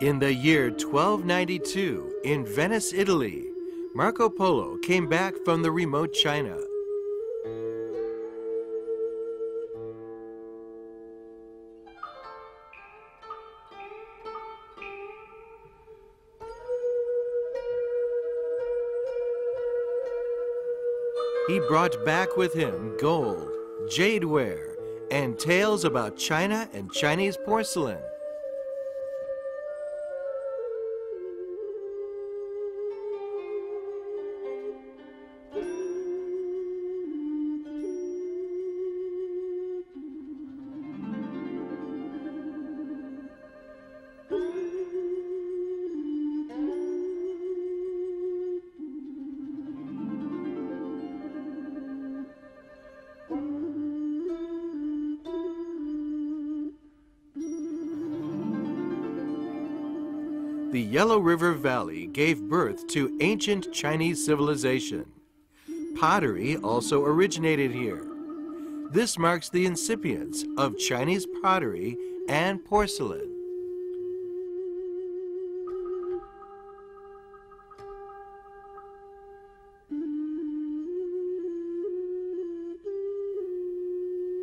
In the year 1292, in Venice, Italy, Marco Polo came back from the remote China. He brought back with him gold, jadeware, and tales about China and Chinese porcelain. The Yellow River Valley gave birth to ancient Chinese civilization. Pottery also originated here. This marks the incipience of Chinese pottery and porcelain.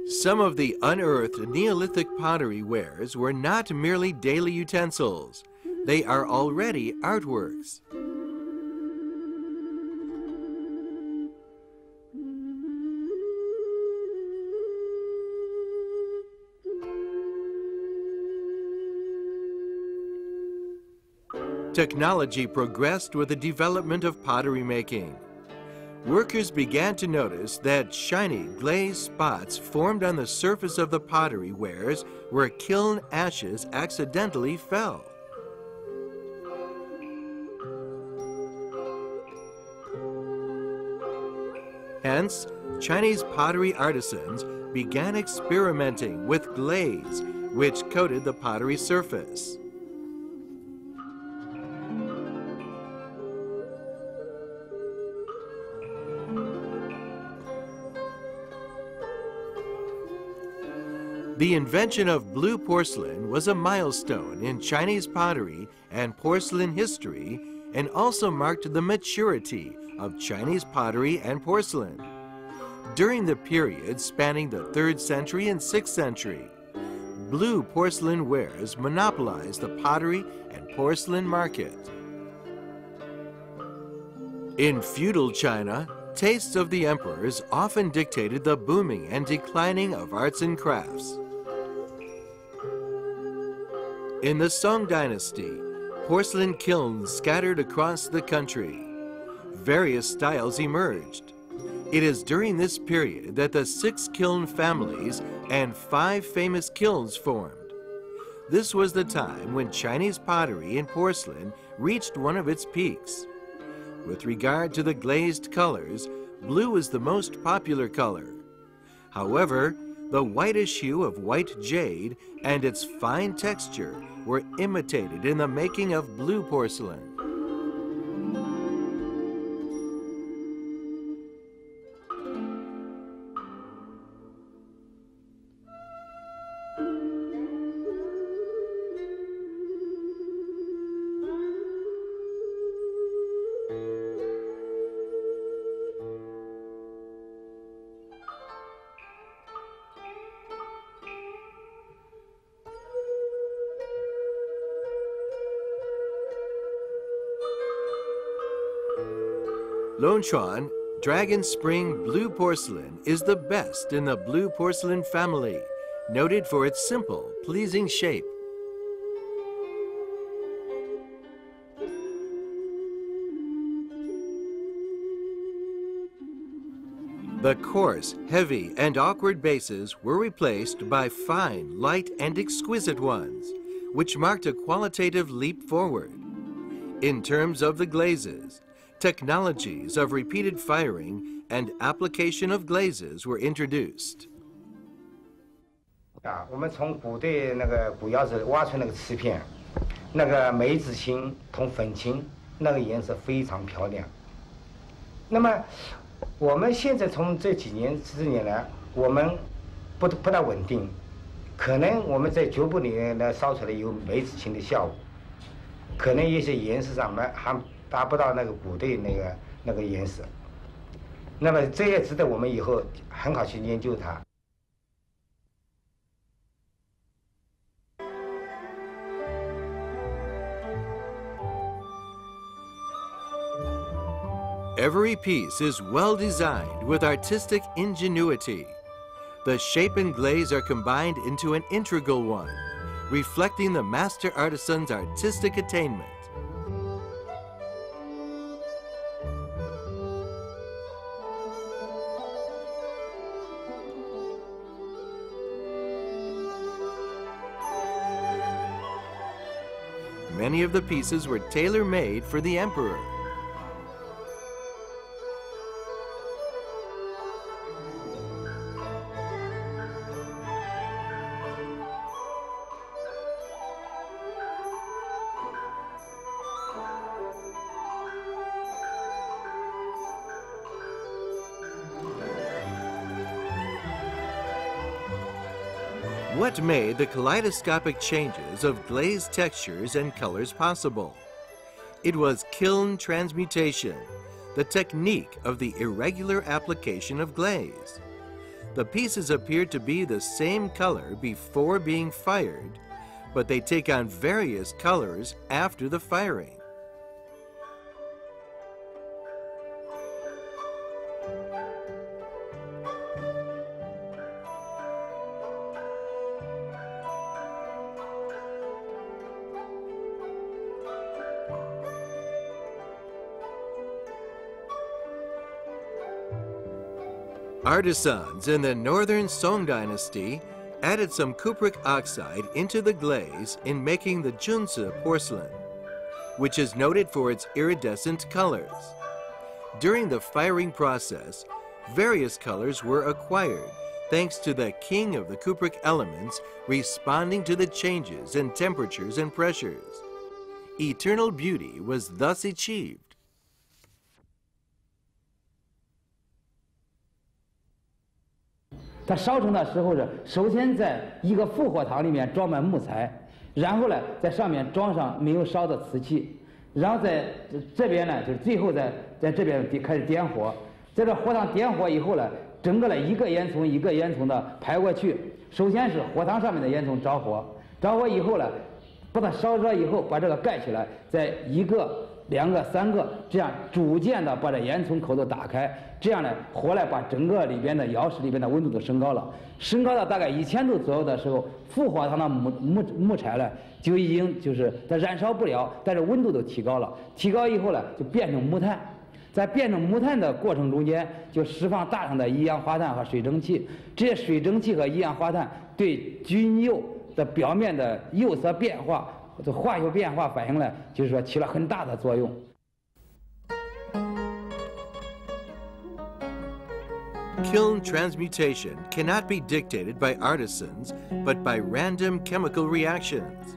Some of the unearthed Neolithic pottery wares were not merely daily utensils. They are already artworks. Technology progressed with the development of pottery making. Workers began to notice that shiny glazed spots formed on the surface of the pottery wares where kiln ashes accidentally fell. Hence, Chinese pottery artisans began experimenting with glaze, which coated the pottery surface. The invention of blue porcelain was a milestone in Chinese pottery and porcelain history, and also marked the maturity of Chinese pottery and porcelain. During the period spanning the 3rd century and 6th century, blue porcelain wares monopolized the pottery and porcelain market. In feudal China, tastes of the emperors often dictated the booming and declining of arts and crafts. In the Song dynasty, porcelain kilns scattered across the country. Various styles emerged. It is during this period that the 6 kiln families and 5 famous kilns formed. This was the time when Chinese pottery and porcelain reached one of its peaks. With regard to the glazed colors, blue is the most popular color. However, the whitish hue of white jade and its fine texture were imitated in the making of blue porcelain. Longchuan Dragon Spring Blue Porcelain is the best in the blue porcelain family, noted for its simple, pleasing shape. The coarse, heavy, and awkward bases were replaced by fine, light, and exquisite ones, which marked a qualitative leap forward. In terms of the glazes, technologies of repeated firing and application of glazes were introduced. 我们从古代那个古窑子挖出那个瓷片，那个梅子青同粉青，那个颜色非常漂亮。那么我们现在从这几年10年来，我们不大稳定，可能我们在局部里面呢烧出来有梅子青的效果，可能一些颜色上还达不到那个古代那个颜色。那么这也值得我们以后很好去研究它。Every piece is well designed with artistic ingenuity. The shape and glaze are combined into an integral one, reflecting the master artisan's artistic attainment. Many of the pieces were tailor-made for the emperor. What made the kaleidoscopic changes of glaze textures and colors possible? It was kiln transmutation, the technique of the irregular application of glaze. The pieces appear to be the same color before being fired, but they take on various colors after the firing. Artisans in the northern Song dynasty added some cupric oxide into the glaze in making the Junzi porcelain, which is noted for its iridescent colors. During the firing process, various colors were acquired thanks to the king of the cupric elements responding to the changes in temperatures and pressures. Eternal beauty was thus achieved. 它烧成的时候是首先在一个复火堂里面装满木材，然后呢在上面装上没有烧的瓷器，然后在这边呢就是最后在这边开始点火，在这火塘点火以后呢，整个的一个烟囱一个烟囱的排过去，首先是火塘上面的烟囱着火，着火以后呢，把它烧热以后把这个盖起来，再一个、两个、三个，这样逐渐的把这烟囱口都打开，这样呢，火来把整个里边的窑室里边的温度都升高了，升高到大概1000度左右的时候，复火塘的木柴呢就已经就是它燃烧不了，但是温度都提高了，提高以后呢就变成木炭，在变成木炭的过程中间就释放大量的一氧化碳和水蒸气，这些水蒸气和一氧化碳对菌釉的表面的釉色变化。 这化学变化反应呢，就是说起了很大的作用。 Kiln transmutation cannot be dictated by artisans, but by random chemical reactions.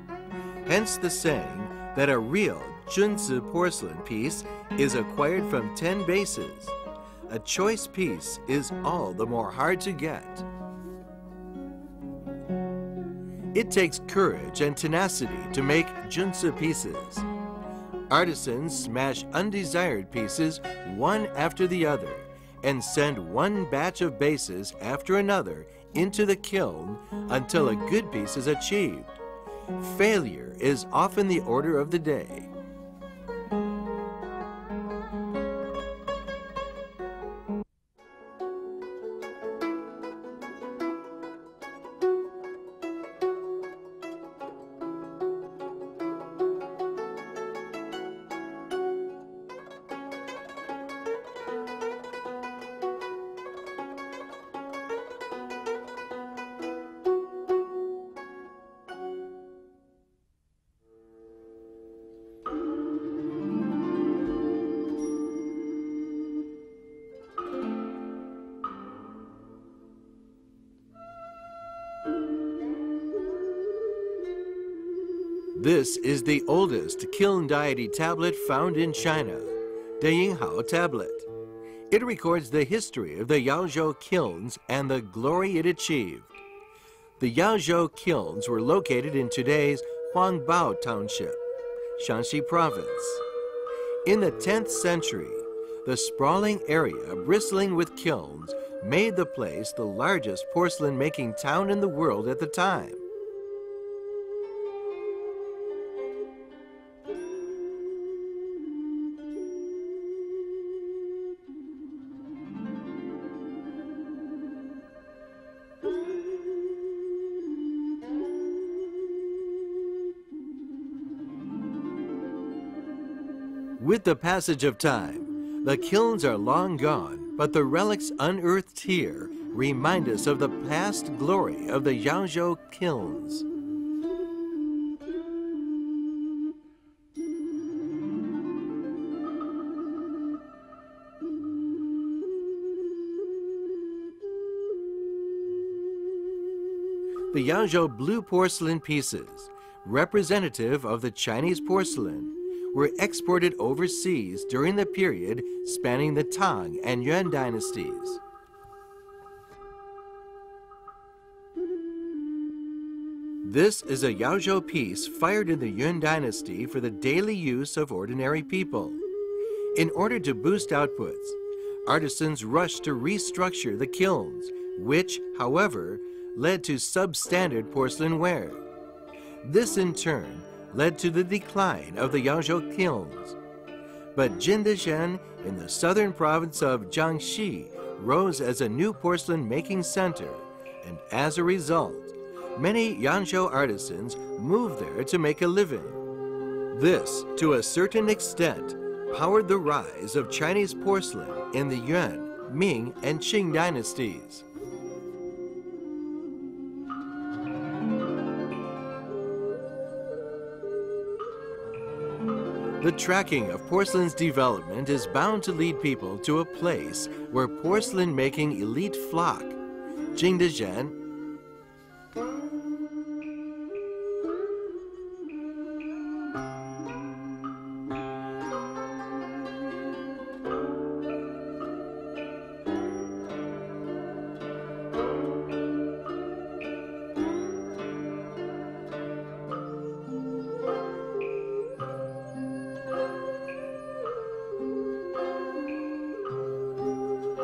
Hence the saying that a real Junzi porcelain piece is acquired from 10 bases. A choice piece is all the more hard to get. It takes courage and tenacity to make Junzi pieces. Artisans smash undesired pieces one after the other and send one batch of bases after another into the kiln until a good piece is achieved. Failure is often the order of the day. This is the oldest kiln deity tablet found in China, the Yinghao tablet. It records the history of the Yaozhou kilns and the glory it achieved. The Yaozhou kilns were located in today's Huangbao Township. Shaanxi Province. In the 10th century, the sprawling area bristling with kilns made the place the largest porcelain-making town in the world at the time. With the passage of time, the kilns are long gone, but the relics unearthed here remind us of the past glory of the Yangzhou kilns. The Yangzhou blue porcelain pieces, representative of the Chinese porcelain, were exported overseas during the period spanning the Tang and Yuan dynasties. This is a Yaozhou piece fired in the Yuan dynasty for the daily use of ordinary people. In order to boost outputs, artisans rushed to restructure the kilns, which, however, led to substandard porcelain ware. This, in turn, led to the decline of the Yaozhou kilns. But Jingdezhen in the southern province of Jiangxi rose as a new porcelain-making center, and as a result, many Yangzhou artisans moved there to make a living. This, to a certain extent, powered the rise of Chinese porcelain in the Yuan, Ming, and Qing dynasties. The tracking of porcelain's development is bound to lead people to a place where porcelain-making elite flock, Jingdezhen,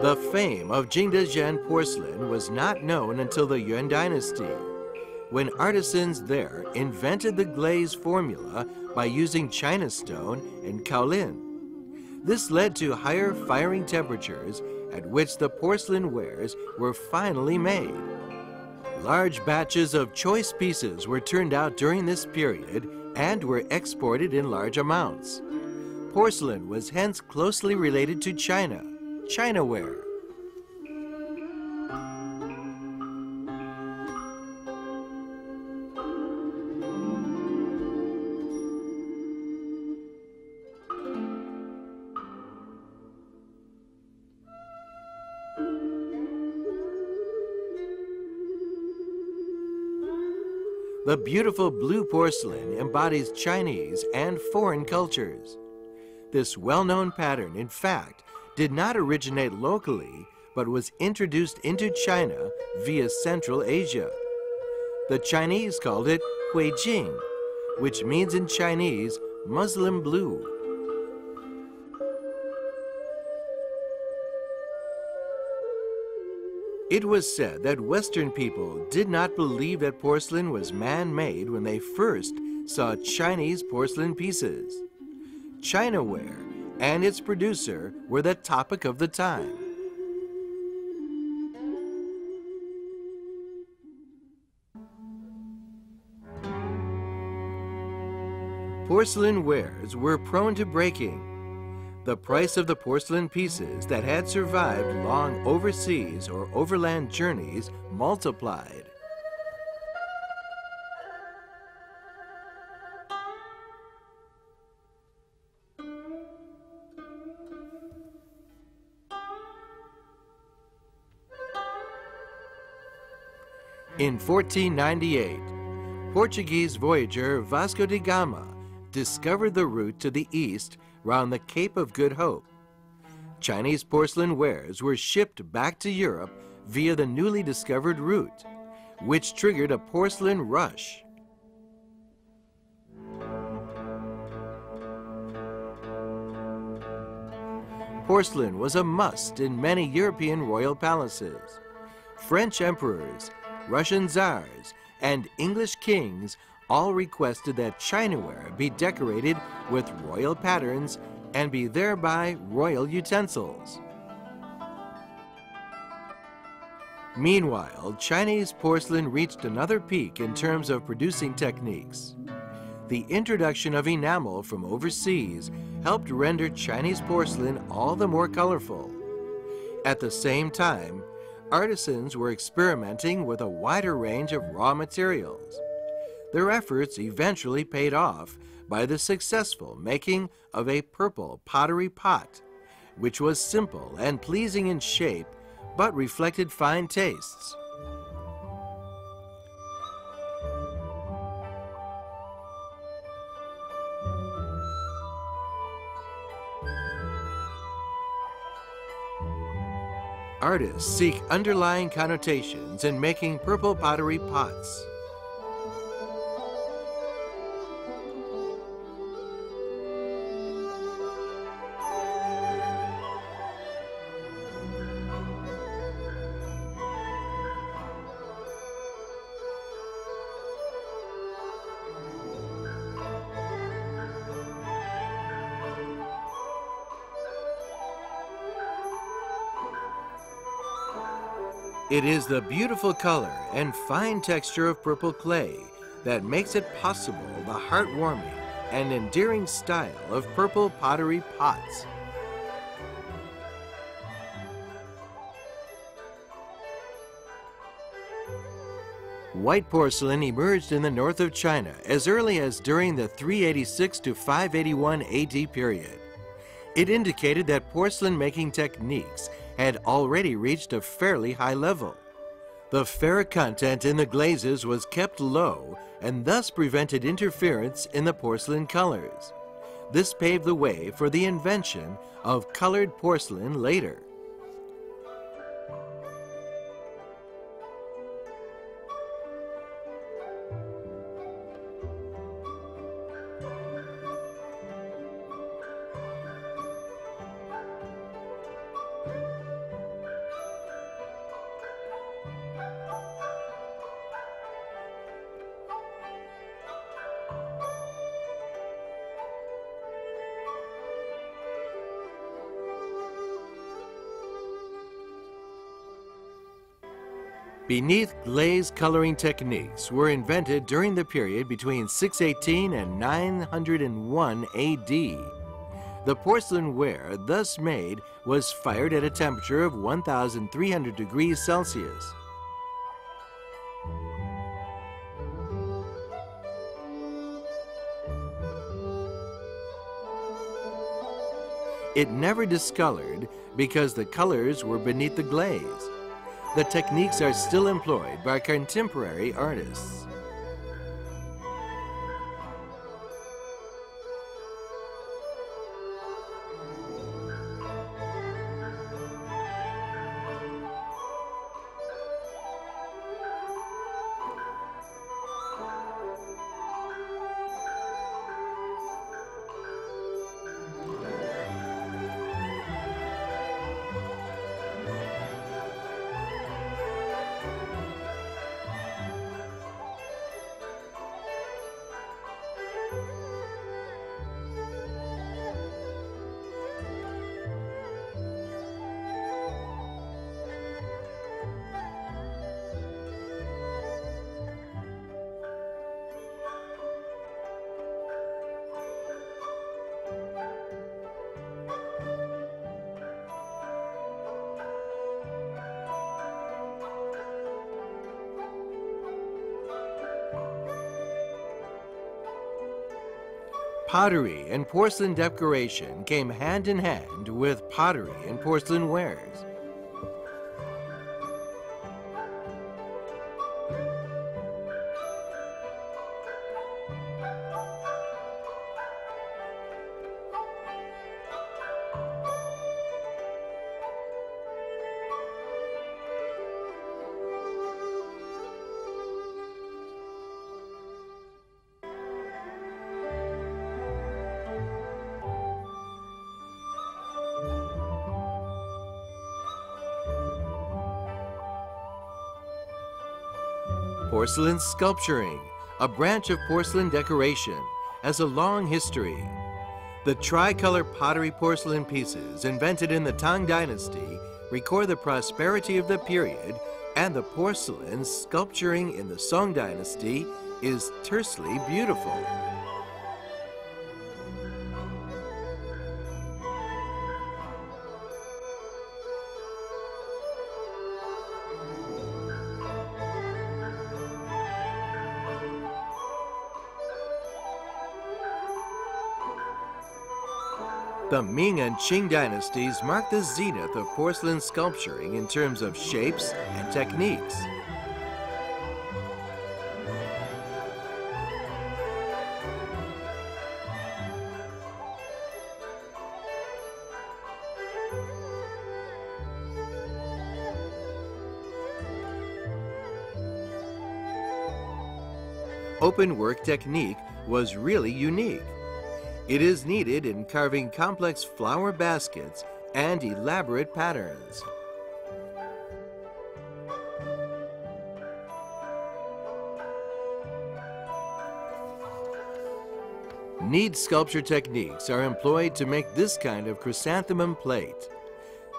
The fame of Jingdezhen porcelain was not known until the Yuan dynasty, when artisans there invented the glaze formula by using China stone and kaolin. This led to higher firing temperatures at which the porcelain wares were finally made. Large batches of choice pieces were turned out during this period and were exported in large amounts. Porcelain was hence closely related to China, Chinaware. The beautiful blue porcelain embodies Chinese and foreign cultures. This well-known pattern, in fact, did not originate locally, but was introduced into China via Central Asia. The Chinese called it Huijing, which means in Chinese, Muslim blue. It was said that Western people did not believe that porcelain was man-made when they first saw Chinese porcelain pieces. Chinaware and its producer were the topic of the time. Porcelain wares were prone to breaking. The price of the porcelain pieces that had survived long overseas or overland journeys multiplied. In 1498, Portuguese voyager Vasco da Gama discovered the route to the east round the Cape of Good Hope. Chinese porcelain wares were shipped back to Europe via the newly discovered route, which triggered a porcelain rush. porcelain was a must in many European royal palaces. French emperors, Russian czars, and English kings all requested that chinaware be decorated with royal patterns and be thereby royal utensils. Meanwhile, Chinese porcelain reached another peak in terms of producing techniques. The introduction of enamel from overseas helped render Chinese porcelain all the more colorful. At the same time, artisans were experimenting with a wider range of raw materials. Their efforts eventually paid off by the successful making of a purple pottery pot, which was simple and pleasing in shape, but reflected fine tastes. Artists seek underlying connotations in making purple pottery pots. It is the beautiful color and fine texture of purple clay that makes it possible the heartwarming and endearing style of purple pottery pots. White porcelain emerged in the north of China as early as during the 386 to 581 AD period. It indicated that porcelain making techniques had already reached a fairly high level. The ferric content in the glazes was kept low and thus prevented interference in the porcelain colors. This paved the way for the invention of colored porcelain later. Beneath glaze coloring techniques were invented during the period between 618 and 901 AD. The porcelain ware thus made was fired at a temperature of 1,300 degrees Celsius. It never discolored because the colors were beneath the glaze. The techniques are still employed by contemporary artists. Pottery and porcelain decoration came hand in hand with pottery and porcelain wares. Porcelain sculpturing, a branch of porcelain decoration, has a long history. The tricolor pottery porcelain pieces invented in the Tang Dynasty record the prosperity of the period, and the porcelain sculpturing in the Song Dynasty is tersely beautiful. The Ming and Qing dynasties mark the zenith of porcelain sculpturing in terms of shapes and techniques. Open work technique was really unique. It is needed in carving complex flower baskets and elaborate patterns. Knead sculpture techniques are employed to make this kind of chrysanthemum plate.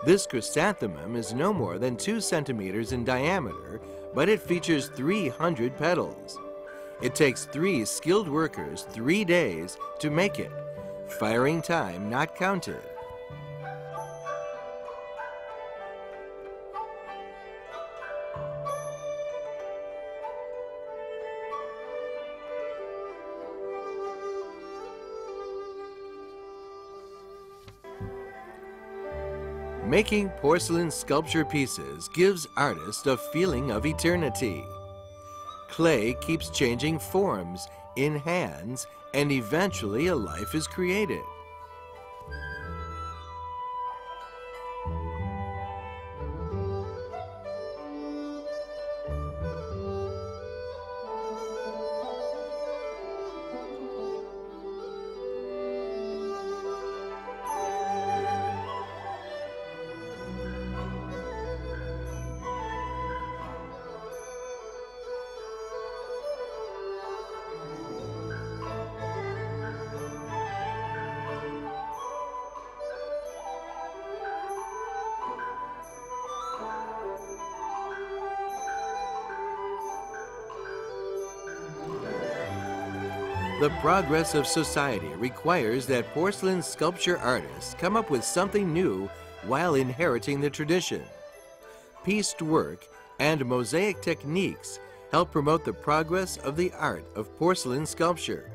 This chrysanthemum is no more than 2 centimeters in diameter, but it features 300 petals. It takes 3 skilled workers 3 days to make it, firing time not counted. Making porcelain sculpture pieces gives artists a feeling of eternity. Clay keeps changing forms in hands, and eventually a life is created. The progress of society requires that porcelain sculpture artists come up with something new while inheriting the tradition. Pieced work and mosaic techniques help promote the progress of the art of porcelain sculpture.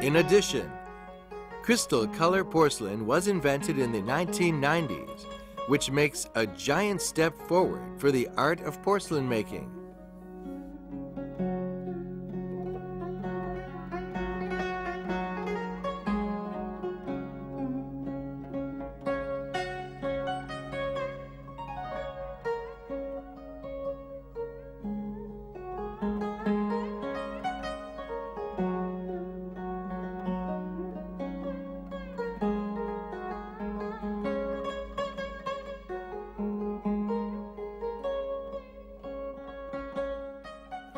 In addition, crystal color porcelain was invented in the 1990s, which makes a giant step forward for the art of porcelain making.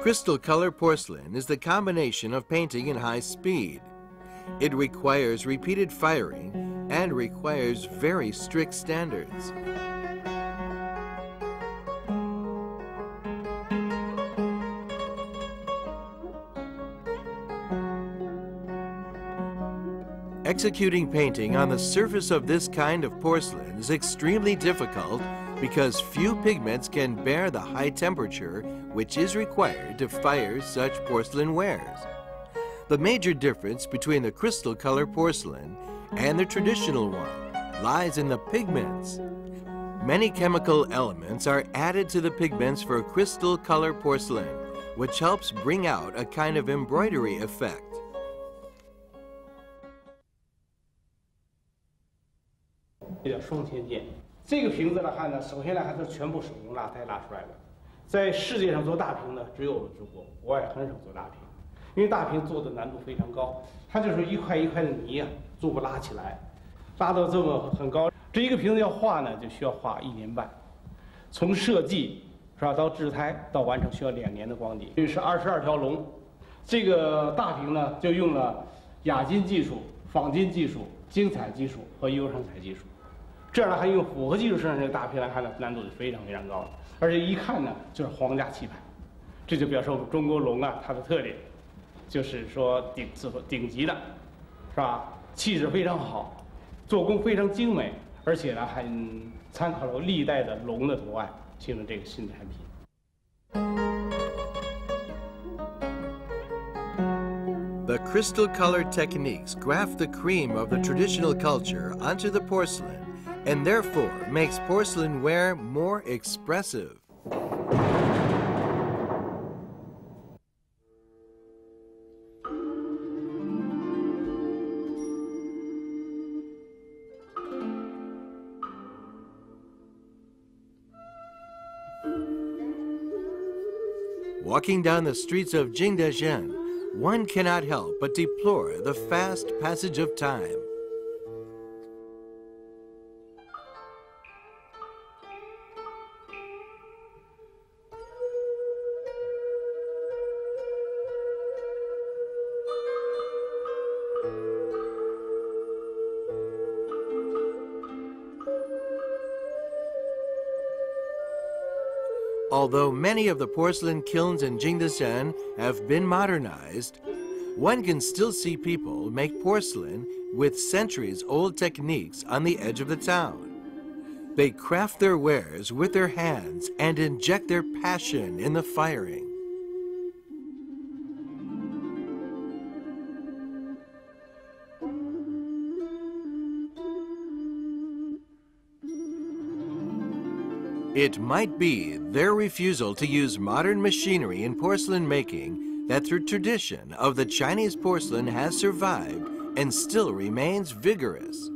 Crystal color porcelain is the combination of painting and high speed. It requires repeated firing and requires very strict standards. Executing painting on the surface of this kind of porcelain is extremely difficult because few pigments can bear the high temperature which is required to fire such porcelain wares. The major difference between the crystal color porcelain and the traditional one lies in the pigments. Many chemical elements are added to the pigments for crystal color porcelain, which helps bring out a kind of embroidery effect. 这叫双天剑。这个瓶子来看呢，首先来看，它是全部手工拉胎拉出来的。在世界上做大瓶呢，只有我们中国，国外很少做大瓶，因为大瓶做的难度非常高，它就是一块一块的泥啊，做不拉起来，拉到这么很高。这一个瓶子要画呢，就需要画1年半，从设计是吧到制胎到完成需要2年的光底。这是22条龙，这个大瓶呢就用了亚金技术、仿金技术、精彩技术和优胜彩技术。 这样呢，还用复合技术生产这个大瓶来看呢，难度是非常非常高的，而且一看呢就是皇家气派，这就表示我们中国龙啊它的特点，就是说顶级的，是吧？气质非常好，做工非常精美，而且呢还参考了历代的龙的图案，形成这个新产品。 The crystal color techniques graft the cream of the traditional culture onto the porcelain and therefore makes porcelain ware more expressive. Walking down the streets of Jingdezhen, one cannot help but deplore the fast passage of time. Although many of the porcelain kilns in Jingdezhen have been modernized, one can still see people make porcelain with centuries-old techniques on the edge of the town. They craft their wares with their hands and inject their passion in the firing. It might be their refusal to use modern machinery in porcelain making that the tradition of the Chinese porcelain has survived and still remains vigorous.